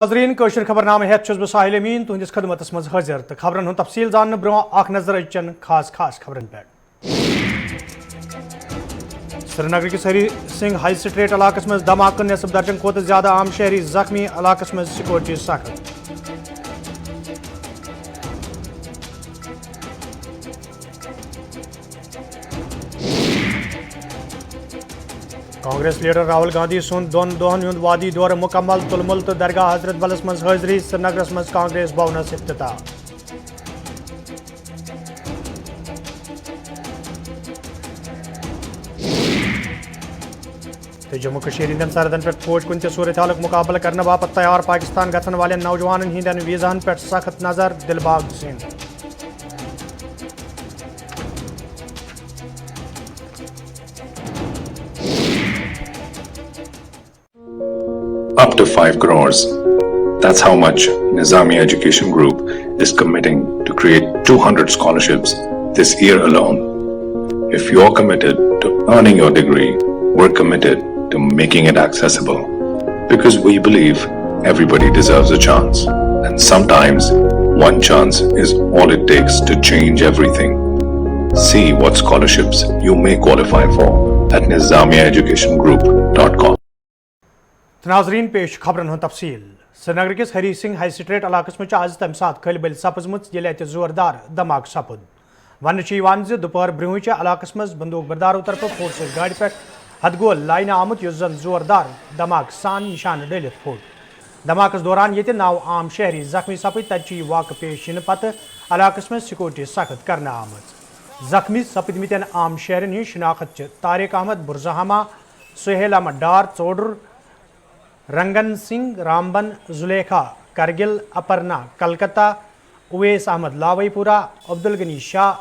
नाज़रीन कशर खबरनामे हेत छुस बह साहिल अमीन तुहंदिस खदमतस मज हाजिर तो खबरन हुंद तफसील जानने ब्रोह अख नजर अचन खास खबरन पे। श्रीनगर किस हरी सिंह हाई स्ट्रीट इलाकस मज धमाके नेसफ दर्जन खोत ज्यादा आम शहरी जख्मी इलाकस मज सिक्योरिटी सख्त। कांग्रेस लीडर राहुल गांधी सुन दोन दोहन हुंद वादी दौर मुकम्मल तुलमुल तो दरगाह हजरत बलस मज हाजिरी श्रीनगरस मज कांग्रेस भवनस इफ्तिताह। तो जम्मू कश्मीर हिंदन सरहदन पे फौज कुन सूरत हाल मुकाबला करने बापत तैयार पाकिस्तान गसन वाले नौजवान हिंदन वीजाहन पे सख्त नजर Dilbag Singh. Up to 5 crores. That's how much Nizami Education Group is committing to create 200 scholarships this year alone. If you're committed to earning your degree, we're committed to making it accessible. Because we believe everybody deserves a chance. And sometimes one chance is all it takes to change everything. See what scholarships you may qualify for at nizamiaeducationgroup.com. नाज़रीन पेश खबरन हुंद तफसील। श्रीनगर किस Hari Singh high street इलाकस में आज तम सात खल बल सपजमुत ये जोरदार धमाक सपुद। वन दोपहर ब्रोह इलाकस मज बंदूक बरदारों तरफ फोर्स गाड़ी पे हदगोल लाइन आमुत युस जन जोरदार धमाक सान निशान डलित फोट। धमाकस दौरान ये नाव आम शहरी जख्मी सपद तच वाक़ पेश इन पत इलाकस में सिक्योरिटी सख्त करने आमत। जख्मी सपदमितन आम शहरन हज शिनाख्त तारिक अहमद बुरजहामा सुहेल अहमद डार चौडर रंगन सिंह रामबन जुलेखा करगिल अपर्णा कलकत्ता उवैस अहमद लावईपुरा अब्दुल गनी शाह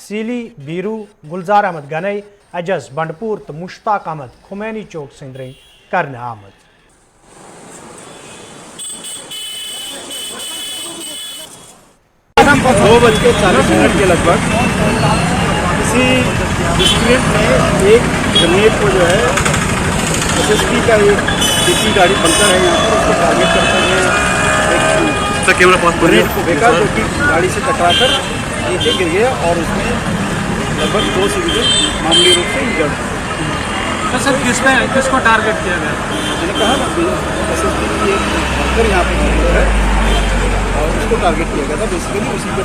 सीली बीरू गुलजार अहमद गनई अजस बंडपुर तो मुश्ताक अहमद खुमैनी चौक सिंदरी करने आमद। दो बज के 40 मिनट के लगभग किसी स्टूडेंट ने एक ग्रेनेड को जो है एसएसपी का एक डीपी गाड़ी बनकर है यहाँ पर उसको टारगेट करते हुए एक कैमरा पास ग्रेनेड को फेंका जो कि गाड़ी से टकराकर नीचे गिर गया और उसमें लगभग 2 सिविलियन मामूली रूप से इंजर्ड। तो सर किसको टारगेट किया गया? मैंने कहा ना एसएसपी की एक वर्कर यहाँ पर मौजूद है और उसको टारगेट किया गया था बेसिकली उसी के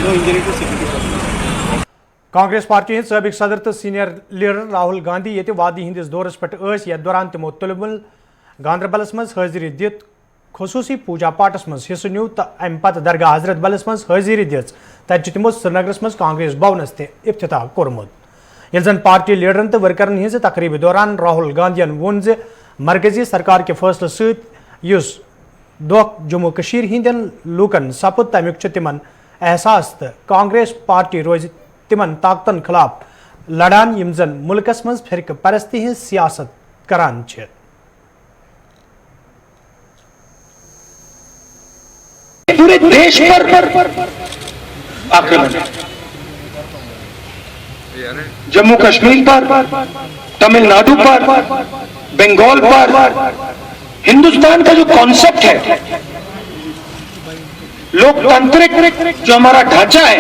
no injury to civilian. Congress party हंद सबक सदर तो सीनियर लीडर राहुल गांधी ये वादी हंदिस दौरस पे यथ दौरान तमो तुलमुल गांदरबलस मज हाजिरी दित खसूसी पूजा पाठस मज हिस्सु न्यू तो अम पत दरगाह हजरत बलस मज हाजिरी दिज तत तमो श्रीनगरस मज कांग्रेस भवनस ते इफ्तिताह कोरमुत। ये जन पार्टी लीडरन तो वर्करन हज तकरीब दौरान राहुल गांधीन वोन जे मरकजी सरकार के फैसले सयुस दोख जम्मू कश्मीर हिंदन लूकन सपुद तमुक तिमन एहसास तो कांग्रेस पार्टी रोज तिमन ताकतन खिलाफ लड़ान यम जन मुल्कस मज फिरक परस्ती हज सियासत करान छे। पूरे देश पर आक्रमण, जम्मू कश्मीर पर, तमिलनाडु पर, बंगाल पर, हिंदुस्तान का जो कॉन्सेप्ट है लोकतांत्रिक जो हमारा ढांचा है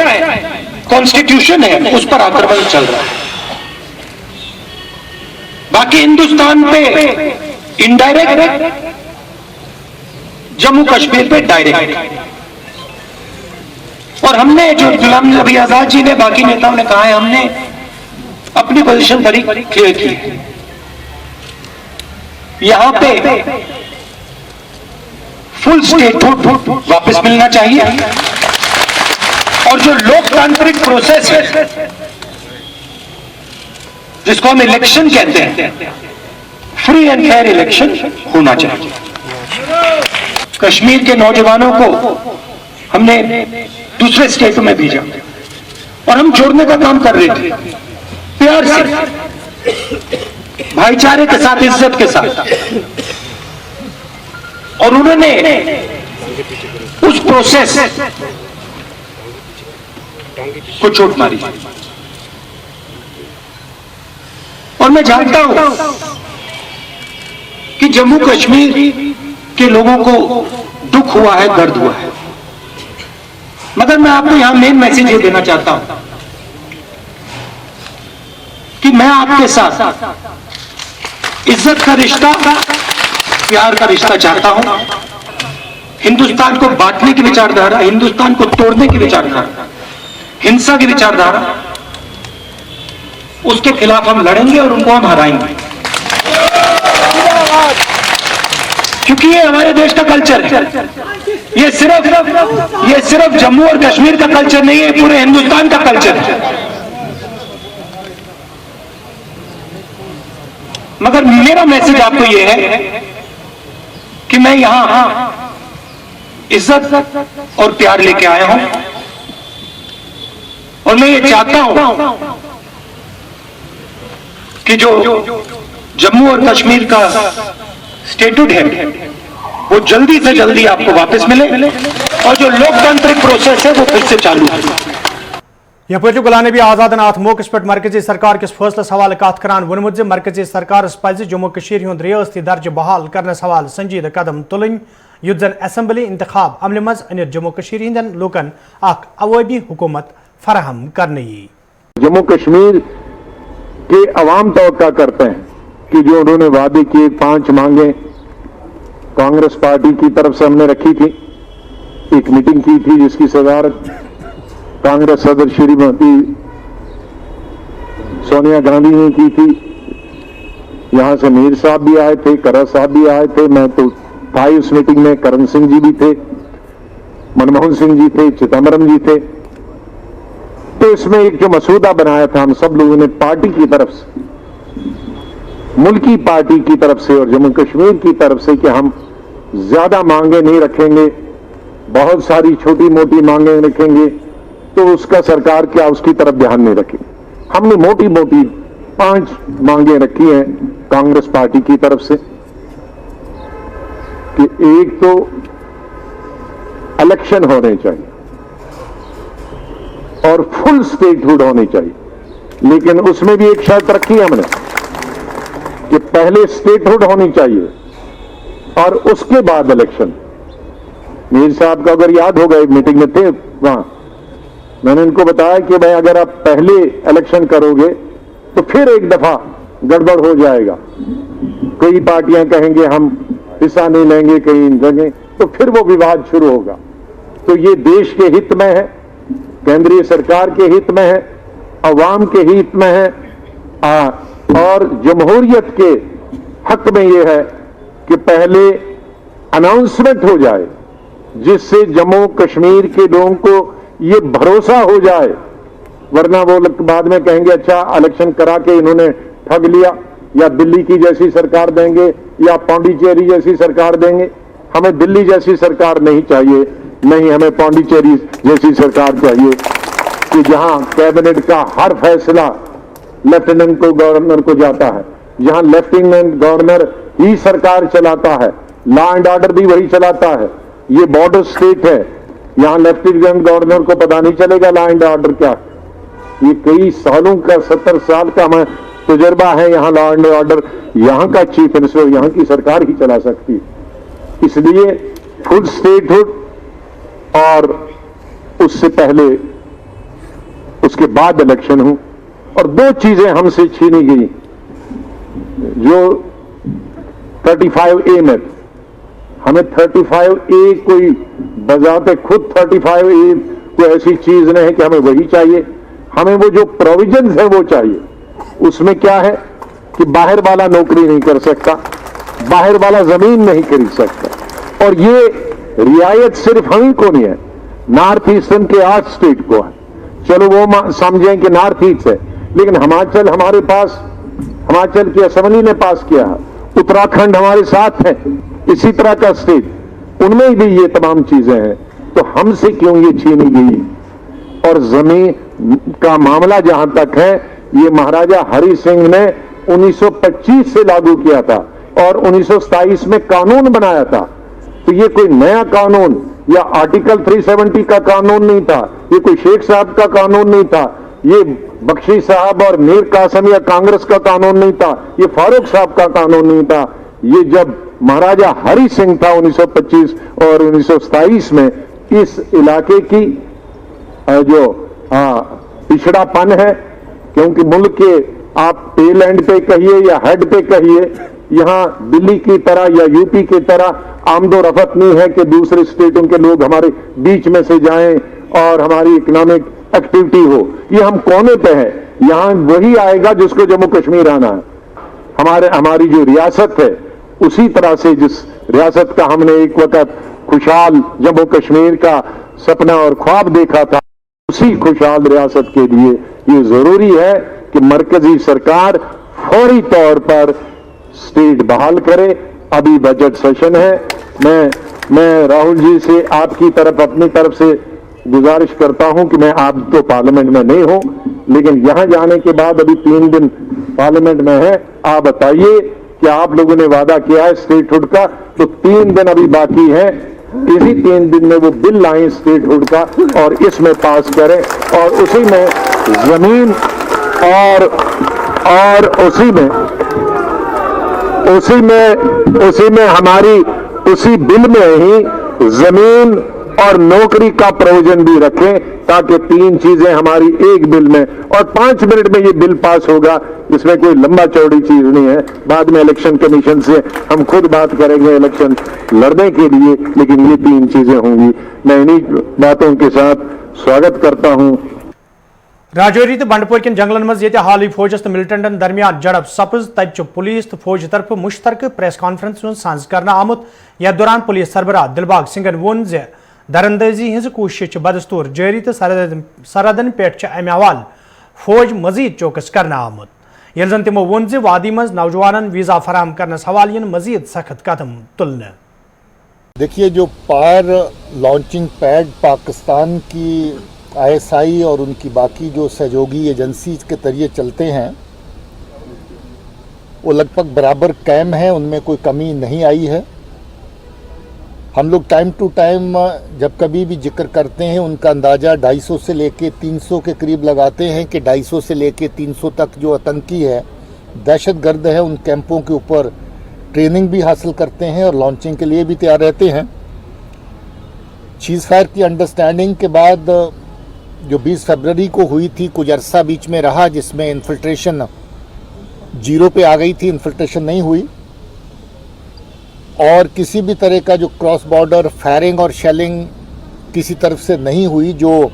कॉन्स्टिट्यूशन है उस पर आक्रमण चल रहा है। बाकी हिंदुस्तान पे इनडायरेक्ट, जम्मू कश्मीर पे डायरेक्ट। और हमने जो गुलाम नबी आजाद जी ने बाकी नेताओं ने कहा है हमने अपनी पोजीशन बड़ी क्लियर की है। यहां पे फुल स्टेटहुड वापस मिलना चाहिए और जो लोकतांत्रिक प्रोसेस है जिसको हम इलेक्शन कहते हैं फ्री एंड फेयर इलेक्शन होना चाहिए। कश्मीर के नौजवानों को हमने दूसरे स्टेटों में भेजा और हम जोड़ने का काम कर रहे थे प्यार से, भाईचारे के साथ, इज्जत के साथ। और उन्होंने उस प्रोसेस को चोट मारी। और मैं जानता हूं जम्मू कश्मीर के लोगों को दुख हुआ है, दर्द हुआ है, मगर मैं आपको यहां मेन मैसेज ये देना चाहता हूं कि मैं आपके साथ इज्जत का रिश्ता, प्यार का रिश्ता चाहता हूं। हिंदुस्तान को बांटने की विचारधारा, हिंदुस्तान को तोड़ने की विचारधारा, हिंसा की विचारधारा, उसके खिलाफ हम लड़ेंगे और उनको हम हराएंगे, क्योंकि ये हमारे देश का कल्चर है। ये सिर्फ जम्मू और कश्मीर का कल्चर नहीं है, पूरे हिंदुस्तान का कल्चर है। मगर मेरा मैसेज आपको ये है कि मैं यहां इज्जत और प्यार लेके आया हूं, और मैं ये चाहता हूं कि जो जम्मू और कश्मीर का स्टेट्यूट है वो जल्दी से जल्दी आपको वापस मिले, और जो लोकतांत्रिक प्रोसेस है वो फिर से चालू है। यह पे गुलाम नबी आजाद अत मौके पे मरकजी सरकार किस फैसलस हवाले कत करान वोनमुत जे मरकजी सरकार पज जम्मू कश्मीर हुंद रियासती दर्ज बहाल करनस हवाले संजीद कदम तुलन युत जन असेंबली इंतखाब अमल मज अनित जम्मू कश्मीर हिंदन लोकन अख अवाबी हुकूमत फराहम करने। जम्मू कश्मीर के अवाम तवक्का करते हैं कि जो उन्होंने वादे किए 5 मांगे कांग्रेस पार्टी की तरफ से हमने रखी थी, एक मीटिंग की थी जिसकी सदारत कांग्रेस सदर श्रीमती सोनिया गांधी ने की थी। यहां से मीर साहब भी आए थे, करा साहब भी आए थे, मैं तो था ही उस मीटिंग में, करण सिंह जी भी थे, मनमोहन सिंह जी थे, चिदम्बरम जी थे। तो इसमें एक जो मसूदा बनाया था हम सब लोगों ने पार्टी की तरफ से, मुल्की पार्टी की तरफ से और जम्मू कश्मीर की तरफ से, कि हम ज्यादा मांगे नहीं रखेंगे, बहुत सारी छोटी मोटी मांगे रखेंगे, तो उसका सरकार क्या उसकी तरफ ध्यान नहीं रखेगी। हमने मोटी मोटी 5 मांगे रखी हैं कांग्रेस पार्टी की तरफ से, कि एक तो इलेक्शन होने चाहिए और फुल स्टेटहुड होनी चाहिए, लेकिन उसमें भी एक शर्त रखी है हमने कि पहले स्टेटहुड होनी चाहिए और उसके बाद इलेक्शन। मीर साहब का अगर याद होगा, एक मीटिंग में थे वहां, मैंने इनको बताया कि भाई अगर आप पहले इलेक्शन करोगे तो फिर एक दफा गड़बड़ हो जाएगा, कई पार्टियां कहेंगे हम हिस्सा नहीं लेंगे कहीं जगह, तो फिर वो विवाद शुरू होगा। तो ये देश के हित में है, केंद्रीय सरकार के हित में है, अवाम के हित में है, और जमहूरियत के हक में यह है कि पहले अनाउंसमेंट हो जाए, जिससे जम्मू कश्मीर के लोगों को ये भरोसा हो जाए, वरना वो बाद में कहेंगे अच्छा इलेक्शन करा के इन्होंने ठग लिया, या दिल्ली की जैसी सरकार देंगे या पांडिचेरी जैसी सरकार देंगे। हमें दिल्ली जैसी सरकार नहीं चाहिए, नहीं हमें पांडिचेरी जैसी सरकार चाहिए कि जहां कैबिनेट का हर फैसला लेफ्टिनेंट को गवर्नर को जाता है, जहां लेफ्टिनेंट गवर्नर ही सरकार चलाता है, लॉ एंड ऑर्डर भी वही चलाता है। ये बॉर्डर स्टेट है, यहां लेफ्टिनेंट गवर्नर को पता नहीं चलेगा लॉ एंड ऑर्डर क्या। ये कई सालों का 70 साल का हमें तजुर्बा है, यहां लॉ एंड ऑर्डर यहां का चीफ मिनिस्टर, यहां की सरकार ही चला सकती है। इसलिए फुल स्टेटहुड और उससे पहले उसके बाद इलेक्शन हो। और 2 चीजें हमसे छीनी गई जो 35A में, हमें 35A कोई बजाते खुद 35A कोई ऐसी चीज नहीं है कि हमें वही चाहिए, हमें वो जो प्रोविजंस है वो चाहिए। उसमें क्या है कि बाहर वाला नौकरी नहीं कर सकता, बाहर वाला जमीन नहीं खरीद सकता, और ये रियायत सिर्फ हम ही को नहीं है, नॉर्थ ईस्टर्न के 8 स्टेट को है। चलो वो समझें कि नॉर्थ ईस्ट है, लेकिन हिमाचल हमारे पास, हिमाचल की असेंबली ने पास किया है, उत्तराखंड हमारे साथ है, इसी तरह का स्टेट, उनमें भी ये तमाम चीजें हैं। तो हमसे क्यों ये छीनी गई? और जमीन का मामला जहां तक है, ये महाराजा हरि सिंह ने 1925 से लागू किया था और 1927 में कानून बनाया था। तो ये कोई नया कानून या आर्टिकल 370 का कानून नहीं था, ये कोई शेख साहब का कानून नहीं था, ये बख्शी साहब और मीर कासिम या कांग्रेस का कानून नहीं था, ये फारूक साहब का कानून नहीं था, ये जब महाराजा हरि सिंह था 1925 और 1927 में, इस इलाके की जो पिछड़ापन है, क्योंकि मुल्क के आप टेल एंड पे कहिए या हेड पे कहिए, यहां दिल्ली की तरह या यूपी की तरह आमदो रफत नहीं है कि दूसरे स्टेटों के लोग हमारे बीच में से जाएं और हमारी इकोनॉमिक एक्टिविटी हो। ये हम कोने पे है, यहां वही आएगा जिसको जम्मू कश्मीर आना है। हमारी जो रियासत है, उसी तरह से जिस रियासत का हमने एक वक्त खुशहाल जम्मू कश्मीर का सपना और ख्वाब देखा था, उसी खुशहाल रियासत के लिए ये जरूरी है कि मरकजी सरकार फौरी तौर पर स्टेट बहाल करे। अभी बजट सेशन है। मैं राहुल जी से आपकी तरफ अपनी तरफ से गुजारिश करता हूं कि मैं आप तो पार्लियामेंट में नहीं हूं, लेकिन यहां जाने के बाद अभी 3 दिन पार्लियामेंट में है, आप बताइए कि आप लोगों ने वादा किया है स्टेटहुड का, तो 3 दिन अभी बाकी है, इसी 3 दिन में वो बिल लाएं स्टेटहुड का और इसमें पास करें और उसी में जमीन और उसी में हमारी उसी बिल में ही जमीन और नौकरी का प्रोविजन भी रखें, ताकि 3 चीजें हमारी एक बिल में, और 5 मिनट में ये बिल पास होगा। इसमें कोई लंबा चौड़ी चीज नहीं है। बाद में इलेक्शन कमीशन से हम खुद बात करेंगे इलेक्शन लड़ने के लिए, लेकिन ये 3 चीजें होंगी। मैं इन्हीं बातों के साथ स्वागत करता हूं। राजौरी तो बंडपोर किन जंगलन मज ये हाल फौजस तो मिलिटेंटन दरमियान झड़प सपज, तब पुलिस तो फौज तरफ मुश्तरक प्रेस कॉन्फ्रेंस सांझ करना आमुत। यथ दौरान पुलिस सरबराह दिलबाग सिंगन वोन जे दरअंदाजी हज कोशिश बदस्तूर जारी तो सरहदन पे अमे हवाल फौज मजीद चौकस करना आमुत, यह जन तमो वोन जे वादी मज नौजवानन वीजा फराम करनस हवाल मजीद सख्त कदम तुलने। देखिए, जो पार लॉन्चिंग पैड पाकिस्तान की ISI और उनकी बाकी जो सहयोगी एजेंसी के जरिए चलते हैं, वो लगभग बराबर कायम है, उनमें कोई कमी नहीं आई है। हम लोग टाइम टू टाइम जब कभी भी जिक्र करते हैं, उनका अंदाज़ा 250 से लेके 300 के करीब लगाते हैं कि 250 से लेके 300 तक जो आतंकी है, दहशतगर्द है, उन कैंपों के ऊपर ट्रेनिंग भी हासिल करते हैं और लॉन्चिंग के लिए भी तैयार रहते हैं। चीज़ फायर की अंडरस्टैंडिंग के बाद जो 20 फरवरी को हुई थी, कुछ अरसा बीच में रहा जिसमें इन्फिल्ट्रेशन 0 पे आ गई थी, इन्फिल्ट्रेशन नहीं हुई और किसी भी तरह का जो क्रॉस बॉर्डर फायरिंग और शेलिंग किसी तरफ से नहीं हुई, जो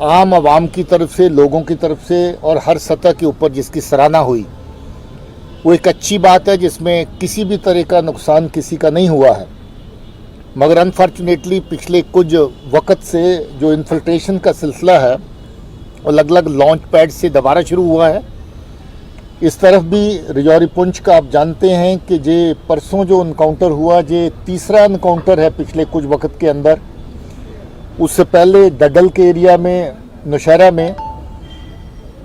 आम आवाम की तरफ से, लोगों की तरफ से और हर सतह के ऊपर जिसकी सराहना हुई, वो एक अच्छी बात है जिसमें किसी भी तरह का नुकसान किसी का नहीं हुआ है। मगर अनफॉर्चुनेटली पिछले कुछ वक्त से जो इन्फिल्ट्रेशन का सिलसिला है वो अलग अलग लॉन्च पैड से दोबारा शुरू हुआ है। इस तरफ भी राजौरी पुंछ का आप जानते हैं कि जे परसों जो इनकाउंटर हुआ, जे तीसरा इनकाउंटर है पिछले कुछ वक्त के अंदर। उससे पहले डडल के एरिया में, नौशहरा में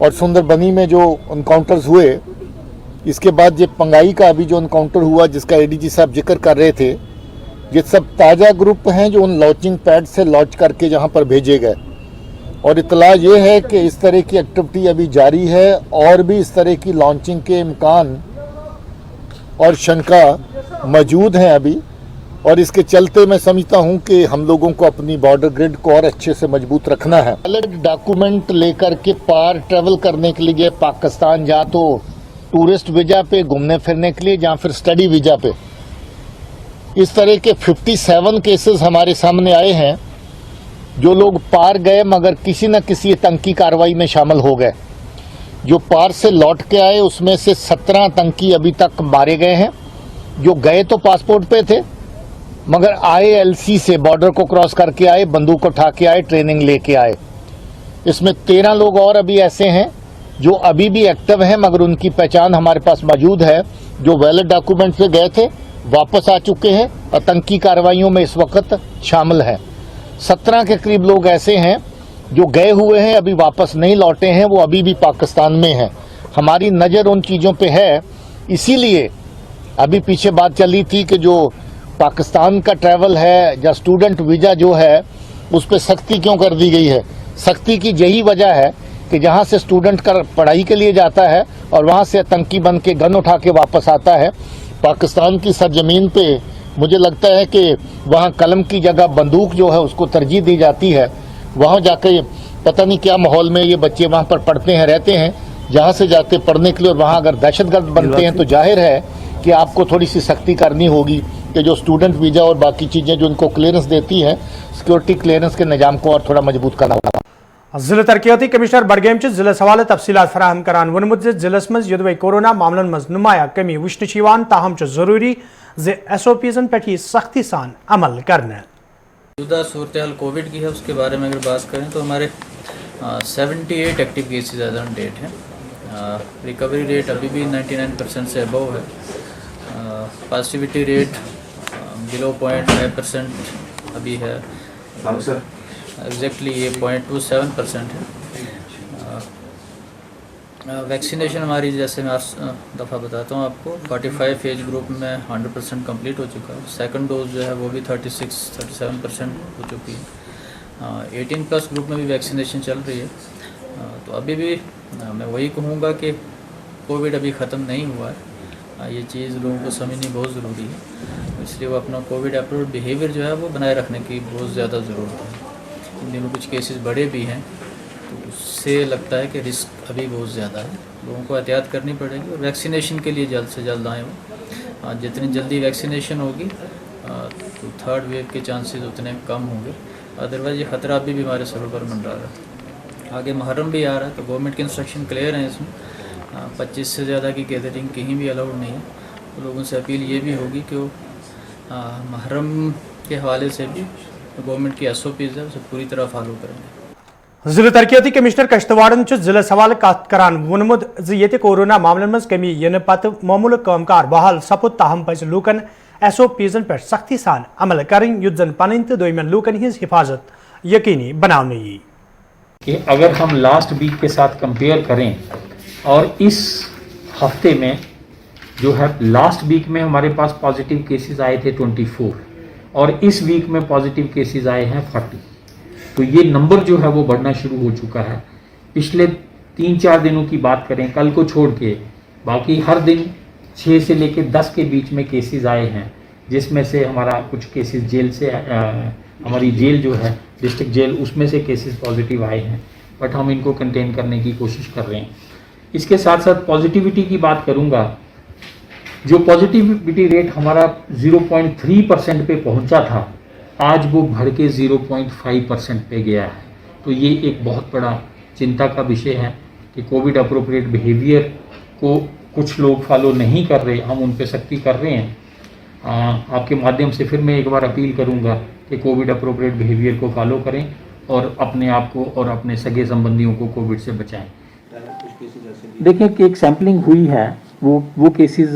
और सुंदरबनी में जो इनकाउंटर्स हुए, इसके बाद ये पंगाई का अभी जो इनकाउंटर हुआ जिसका ADG साहब जिक्र कर रहे थे, ये सब ताज़ा ग्रुप हैं जो उन लॉन्चिंग पैड से लॉन्च करके जहां पर भेजे गए। और इतला ये है कि इस तरह की एक्टिविटी अभी जारी है और भी इस तरह की लॉन्चिंग के इम्कान और शंका मौजूद हैं अभी। और इसके चलते मैं समझता हूं कि हम लोगों को अपनी बॉर्डर ग्रिड को और अच्छे से मजबूत रखना है। वैलिड डॉक्यूमेंट लेकर के पार ट्रैवल करने के लिए पाकिस्तान, या तो टूरिस्ट वीज़ा पे घूमने फिरने के लिए या फिर स्टडी वीज़ा पे, इस तरह के 57 केसेस हमारे सामने आए हैं जो लोग पार गए मगर किसी न किसी आतंकी कार्रवाई में शामिल हो गए। जो पार से लौट के आए उसमें से 17 आतंकी अभी तक मारे गए हैं। जो गए तो पासपोर्ट पे थे मगर आए LC से, बॉर्डर को क्रॉस करके आए, बंदूक उठा के आए, ट्रेनिंग लेके आए। इसमें 13 लोग और अभी ऐसे हैं जो अभी भी एक्टिव हैं मगर उनकी पहचान हमारे पास मौजूद है, जो वैलिड डॉक्यूमेंट पे गए थे, वापस आ चुके हैं, आतंकी कार्रवाइयों में इस वक्त शामिल हैं। 17 के करीब लोग ऐसे हैं जो गए हुए हैं, अभी वापस नहीं लौटे हैं, वो अभी भी पाकिस्तान में हैं। हमारी नज़र उन चीज़ों पे है, इसीलिए अभी पीछे बात चली थी कि जो पाकिस्तान का ट्रैवल है या स्टूडेंट वीज़ा जो है उस पर सख्ती क्यों कर दी गई है। सख्ती की यही वजह है कि जहाँ से स्टूडेंट पढ़ाई के लिए जाता है और वहाँ से आतंकी बन के गन उठा के वापस आता है, पाकिस्तान की सरजमीन पे मुझे लगता है कि वहाँ कलम की जगह बंदूक जो है उसको तरजीह दी जाती है। वहाँ जाके पता नहीं क्या माहौल में ये बच्चे वहाँ पर पढ़ते हैं, रहते हैं, जहाँ से जाते पढ़ने के लिए, और वहाँ अगर दहशतगर्द बनते हैं तो जाहिर है कि आपको थोड़ी सी सख्ती करनी होगी कि जो स्टूडेंट वीज़ा और बाकी चीज़ें जो इनको क्लियरेंस देती हैं, सिक्योरिटी क्लियरेंस के निज़ाम को और थोड़ा मजबूत करना होगा। जिला तरक्याती कमिश्नर बडगम जिलस हवाले तफसीलात फराहम करान वोनमुत जिलस मज युदवे कोरोना मामलन मज नुमाया कमी वुचन ताहम जरूरी SOPs पे सख्ती सान अमल करना। मौजूदा सूरत हाल कोविड की है, उसके बारे में अगर बात करें तो हमारे 78 active cases as on date हैं। रिकवरी रेट अभी भी 99% से अबव है। पॉजिटिविटी रेट बिलो 0.5% अभी है, एग्जैक्टली ये 0.27% है। वैक्सीनेशन हमारी, जैसे मैं दफ़ा बताता हूँ आपको, 45 एज ग्रुप में 100% कंप्लीट हो चुका है। सेकंड डोज जो है वो भी 36-37% हो चुकी है। 18+ ग्रुप में भी वैक्सीनेशन चल रही है। तो अभी भी मैं वही कहूँगा कि कोविड अभी ख़त्म नहीं हुआ है। ये चीज़ लोगों को समझनी बहुत ज़रूरी है, इसलिए वो अपना कोविड अप्रोच बिहेवियर जो है वो बनाए रखने की बहुत ज़्यादा ज़रूरत है। इन दिनों कुछ केसेस बड़े भी हैं, तो उससे लगता है कि रिस्क अभी बहुत ज़्यादा है, लोगों को एहतियात करनी पड़ेगी और वैक्सीनेशन के लिए जल्द से जल्द आएँ वो। जितनी जल्दी वैक्सीनेशन होगी तो थर्ड वेव के चांसेस उतने कम होंगे। अदरवाइज़ ये ख़तरा अभी भी हमारे सरों पर मंडरा रहा है। आगे मुहर्रम भी आ रहा है, तो गवर्नमेंट के इंस्ट्रक्शन क्लियर हैं इसमें। 25 से ज़्यादा की गैदरिंग कहीं भी अलाउड नहीं है। तो लोगों से अपील ये भी होगी कि वो मुहर्रम के हवाले से भी गवर्नमेंट की SOPs है उसे पूरी तरह फॉलो करेंगे। जिला तरक्याती कमिश्नर कश्तवाड़न जिलस हवाले कत करान वोनमुत ये कोरोना मामलन मज कमी यन पत मामूल कामकार बहाल सपुद ताहम पज लूकन SOPs पे सख्ती सान अमल करें युद्ध जन पन तो दोयमन लूकन हिज हिफाजत यकीनी बनाने कि अगर हम लास्ट वीक के साथ कंपेयर करें और इस हफ्ते में जो है, लास्ट वीक में हमारे पास पॉजिटिव केसेस आए थे 24 और इस वीक में पॉजिटिव केसेस आए हैं 40। तो ये नंबर जो है वो बढ़ना शुरू हो चुका है। पिछले 3-4 दिनों की बात करें, कल को छोड़ के बाकी हर दिन 6 से लेकर 10 के बीच में केसेस आए हैं, जिसमें से हमारा कुछ केसेस जेल से हमारी जेल जो है डिस्ट्रिक्ट जेल, उसमें से केसेस पॉजिटिव आए हैं, बट हम इनको कंटेन करने की कोशिश कर रहे हैं। इसके साथ साथ पॉजिटिविटी की बात करूंगा, जो पॉजिटिविटी रेट हमारा 0.3% पे पहुंचा था, आज वो बढ़ के 0.5% पे गया है। तो ये एक बहुत बड़ा चिंता का विषय है कि कोविड अप्रोप्रिएट बिहेवियर को कुछ लोग फॉलो नहीं कर रहे, हम उन पे सख्ती कर रहे हैं। आपके माध्यम से फिर मैं एक बार अपील करूंगा कि कोविड अप्रोप्रिएट बिहेवियर को फॉलो करें और अपने आप को और अपने सगे संबंधियों को कोविड से बचाएं। देखिए कि एक सैम्पलिंग हुई है, वो केसेस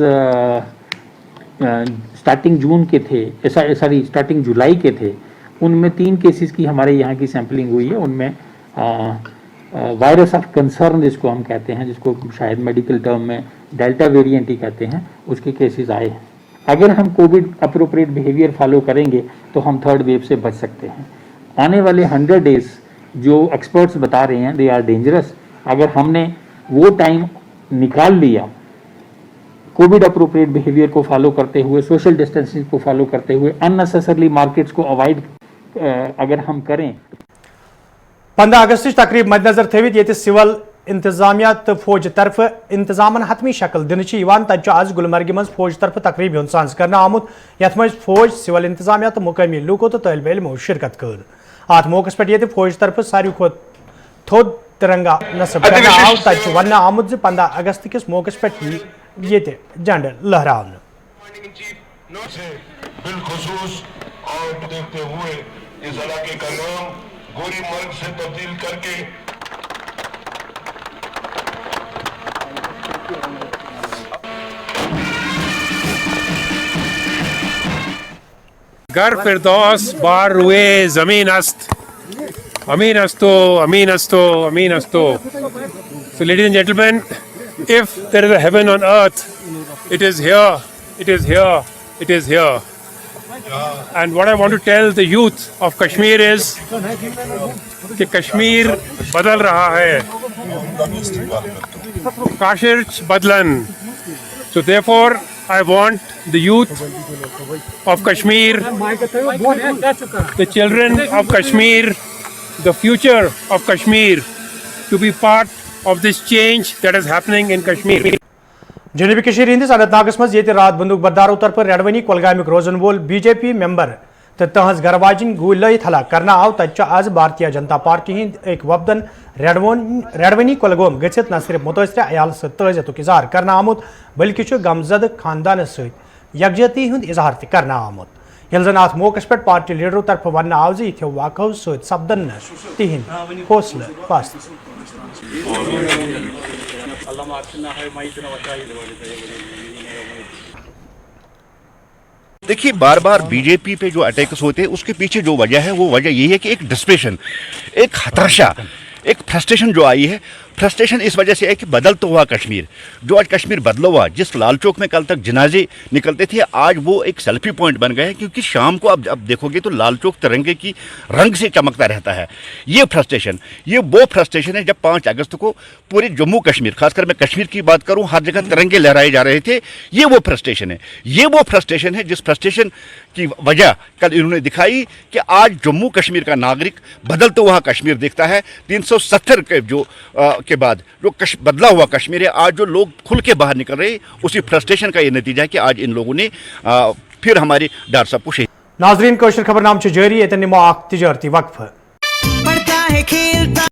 स्टार्टिंग जून के थे, स्टार्टिंग जुलाई के थे। उनमें 3 केसेस की हमारे यहाँ की सैम्पलिंग हुई है। उनमें वायरस ऑफ कंसर्न जिसको हम कहते हैं, जिसको शायद मेडिकल टर्म में डेल्टा वेरिएंट ही कहते हैं, उसके केसेस आए हैं। अगर हम कोविड अप्रोप्रिएट बिहेवियर फॉलो करेंगे तो हम थर्ड वेव से बच सकते हैं। आने वाले 100 डेज जो एक्सपर्ट्स बता रहे हैं, दे आर डेंजरस। अगर हमने वो टाइम निकाल लिया कोविड अप्रोप्रिएट बिहेवियर को फॉलो करते हुए, सोशल डिस्टेंसिंग को फॉलो करते हुए, अननेसेसरली मार्केट्स को अवॉइड अगर हम करें। 15 अगस्त तकरीब मद्देनजर थवित ये सिविल इंतजामिया तो फौज तरफ इंतजामन हतमी शक्ल दिन तक आज गुलमर्ग मज फौज तरफ तकरीब साज कर आमुत यथ मज फौज सिविल इंतजामिया तो मुकामी लूको तो तलब इलमो शिरकत कर। अत मौके पे फौज तरफ सारे खुद थोद तिरंगा नस्ब आव तक वन आमुत 15 अगस्त किस मौके पे ये झंड लहरावन। बिलखुसूस और देखते हुए इस इलाके का नाम गोरी मर्ग से तब्दील करके घर फिरदौस बार रुए जमीन अस्त अमीन अस्तो अमीन अस्तो अमीन अस्तो। So ladies and gentlemen, if there is a heaven on earth, it is here, it is here, it is here. And what I want to tell the youth of Kashmir is कि कश्मीर बदल रहा है, काशिर बदलन। So therefore I want the youth of Kashmir, the children of Kashmir, the future of Kashmir to be part of this change that is happening in Kashmir. जनूबी कश्मीर हिंदिस अनंतनागस मज ये रात बंदूक बरदारों तरफ रेडवनी कोलगामिक रोजन वोल बीजेपी मेंबर तो तहज गरवाजिन गुल लयित हलाक करना आव तत आज भारतीय जनता पार्टी हिंद एक वफदन रेडवनी कोलगोम गचित न सिर्फ मुतासर अयाल तजियतुक इजहार करना आमुत बल्कि गमजद खानदान सहित यकजहती हुंद इजहार तह करना आमुत यिल जन अत मौकस पे पार्टी लीडरों तरफ वन आव जो वाकव सहित सपदन तिहिंद हौसला पस्त। देखिए, बार बार बीजेपी पे जो अटैक्स होते हैं उसके पीछे जो वजह है वो वजह यही है कि एक डिस्प्रेशन, एक हताशा, एक फ्रस्ट्रेशन जो आई है। फ्रस्ट्रेशन इस वजह से है कि बदलता हुआ कश्मीर, जो आज कश्मीर बदला हुआ, जिस लाल चौक में कल तक जनाजे निकलते थे आज वो एक सेल्फी पॉइंट बन गए हैं, क्योंकि शाम को अब देखोगे तो लाल चौक तिरंगे की रंग से चमकता रहता है। ये फ्रस्ट्रेशन, ये वो फ्रस्ट्रेशन है जब 5 अगस्त को पूरे जम्मू कश्मीर, खासकर मैं कश्मीर की बात करूं, हर जगह तिरंगे लहराए जा रहे थे। ये वो फ्रस्ट्रेशन है, ये वो फ्रस्ट्रेशन है जिस फ्रस्ट्रेशन की वजह कल इन्होंने दिखाई कि आज जम्मू कश्मीर का नागरिक बदलता हुआ कश्मीर देखता है। 370 के बाद जो बदला हुआ कश्मीर है, आज जो लोग खुल के बाहर निकल रहे, उसी फ्रस्ट्रेशन का ये नतीजा है कि आज इन लोगों ने फिर हमारे डार साहब को शहीद। नाजरीन, कोशिश खबरनाम जारी, ये निमो तिजारती वक्फ।